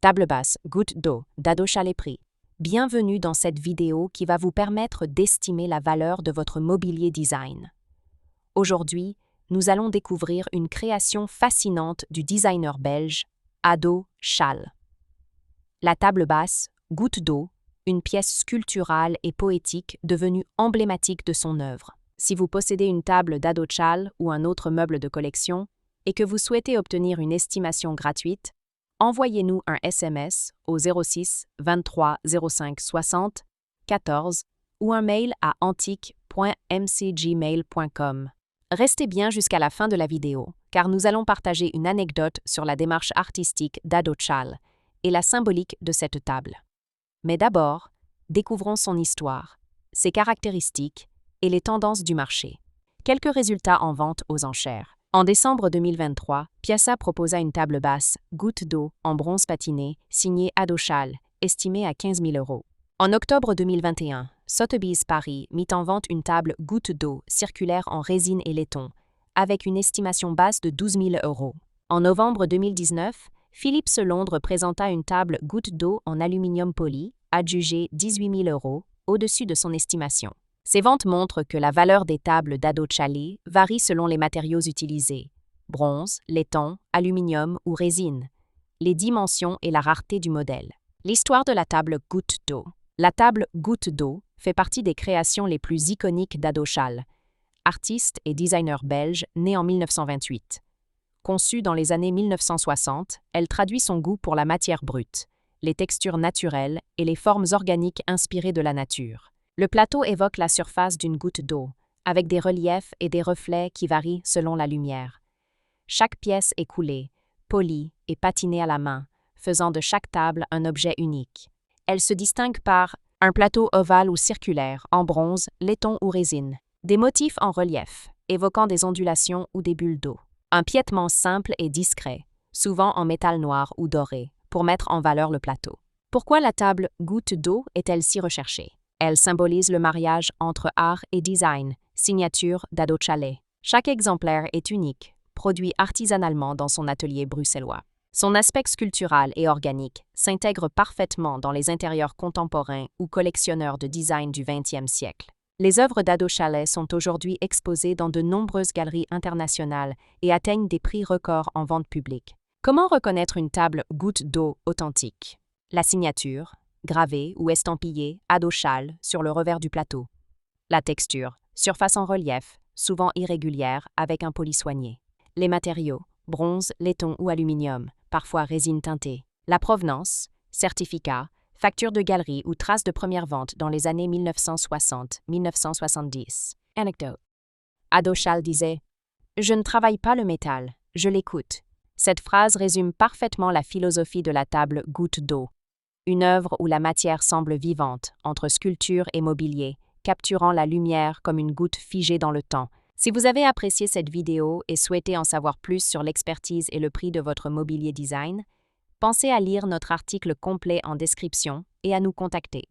Table basse, goutte d'eau, d'Ado Chalet Prix. Bienvenue dans cette vidéo qui va vous permettre d'estimer la valeur de votre mobilier design. Aujourd'hui, nous allons découvrir une création fascinante du designer belge, Ado Chalet. La table basse, goutte d'eau, une pièce sculpturale et poétique devenue emblématique de son œuvre. Si vous possédez une table d'Ado Chalet ou un autre meuble de collection et que vous souhaitez obtenir une estimation gratuite, envoyez-nous un SMS au 06 23 05 60 14 ou un mail à antique.mcgmail.com. Restez bien jusqu'à la fin de la vidéo, car nous allons partager une anecdote sur la démarche artistique d'Ado Chalet et la symbolique de cette table. Mais d'abord, découvrons son histoire, ses caractéristiques et les tendances du marché. Quelques résultats en vente aux enchères. En décembre 2023, Piazza proposa une table basse, goutte d'eau, en bronze patiné, signée Ado Chalet, estimée à 15 000 €. En octobre 2021, Sotheby's Paris mit en vente une table goutte d'eau circulaire en résine et laiton, avec une estimation basse de 12 000 €. En novembre 2019, Philips Londres présenta une table goutte d'eau en aluminium poli, adjugée 18 000 € au-dessus de son estimation. Ces ventes montrent que la valeur des tables d'Ado Chalet varie selon les matériaux utilisés, bronze, laiton, aluminium ou résine, les dimensions et la rareté du modèle. L'histoire de la table goutte d'eau. La table goutte d'eau fait partie des créations les plus iconiques d'Ado Chalet, artiste et designer belge né en 1928. Conçue dans les années 1960, elle traduit son goût pour la matière brute, les textures naturelles et les formes organiques inspirées de la nature. Le plateau évoque la surface d'une goutte d'eau, avec des reliefs et des reflets qui varient selon la lumière. Chaque pièce est coulée, polie et patinée à la main, faisant de chaque table un objet unique. Elle se distingue par un plateau ovale ou circulaire, en bronze, laiton ou résine, des motifs en relief, évoquant des ondulations ou des bulles d'eau. Un piétement simple et discret, souvent en métal noir ou doré, pour mettre en valeur le plateau. Pourquoi la table goutte d'eau est-elle si recherchée? Elle symbolise le mariage entre art et design, signature d'Ado Chalet. Chaque exemplaire est unique, produit artisanalement dans son atelier bruxellois. Son aspect sculptural et organique s'intègre parfaitement dans les intérieurs contemporains ou collectionneurs de design du XXe siècle. Les œuvres d'Ado Chalet sont aujourd'hui exposées dans de nombreuses galeries internationales et atteignent des prix records en vente publique. Comment reconnaître une table goutte d'eau authentique? La signature, gravée ou estampillée Ado Chalet sur le revers du plateau. La texture, surface en relief, souvent irrégulière avec un poli soigné. Les matériaux, bronze, laiton ou aluminium, parfois résine teintée. La provenance, certificat, facture de galerie ou trace de première vente dans les années 1960-1970. Anecdote. Ado Chalet disait « Je ne travaille pas le métal, je l'écoute ». Cette phrase résume parfaitement la philosophie de la table goutte d'eau. Une œuvre où la matière semble vivante, entre sculpture et mobilier, capturant la lumière comme une goutte figée dans le temps. Si vous avez apprécié cette vidéo et souhaitez en savoir plus sur l'expertise et le prix de votre mobilier design, pensez à lire notre article complet en description et à nous contacter.